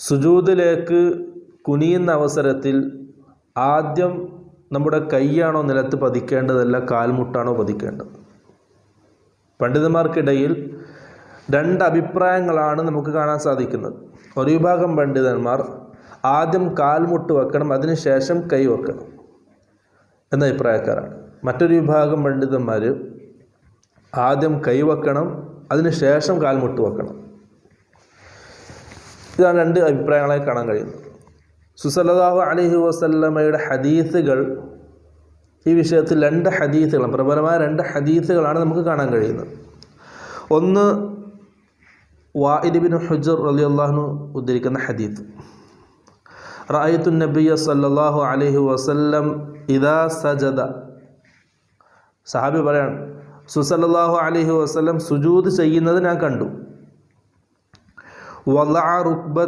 സുജൂദിലേക്ക് കുനിയുന്ന അവസരത്തിൽ ആദ്യം നമ്മുടെ കൈയാണോ നിലത്ത് പതിക്കേണ്ടതല്ല കാൽമുട്ടാണോ പതിക്കേണ്ടത്? പണ്ഡിതന്മാർക്കിടയിൽ രണ്ട് അഭിപ്രായങ്ങളാണ് നമുക്ക് കാണാൻ സാധിക്കുന്നത്. ഒരു വിഭാഗം പണ്ഡിതന്മാർ ആദ്യം കാൽമുട്ട് വെക്കണം, അതിനുശേഷം കൈ വെക്കണം എന്ന അഭിപ്രായക്കാരാണ്. മറ്റൊരു വിഭാഗം പണ്ഡിതന്മാർ ആദ്യം കൈ വെക്കണം, അതിനുശേഷം കാൽമുട്ട് വെക്കണം. ഇതാണ് രണ്ട് അഭിപ്രായങ്ങളായി കാണാൻ കഴിയുന്നത്. സല്ലല്ലാഹു അലൈഹി വസല്ലമയുടെ ഹദീസുകൾ ഈ വിഷയത്തിൽ രണ്ട് ഹദീസുകളാണ്, പ്രബലമായ രണ്ട് ഹദീസുകളാണ് നമുക്ക് കാണാൻ കഴിയുന്നത്. ഒന്ന് വാഇദ് ഇബ്നു ഹുജ്ർ റളിയല്ലാഹു അൻഹു ഉദ്ധരിക്കുന്ന ഹദീസ്, റഅയ്തു നബിയ സല്ലല്ലാഹു അലൈഹി വസല്ലം ഇദാ സജദ, സഹാബി പറയാണ് സല്ലല്ലാഹു അലൈഹി വസല്ലം സുജൂദ് ചെയ്യുന്നത് ഞാൻ കണ്ടു. വളഅ റുക്ബത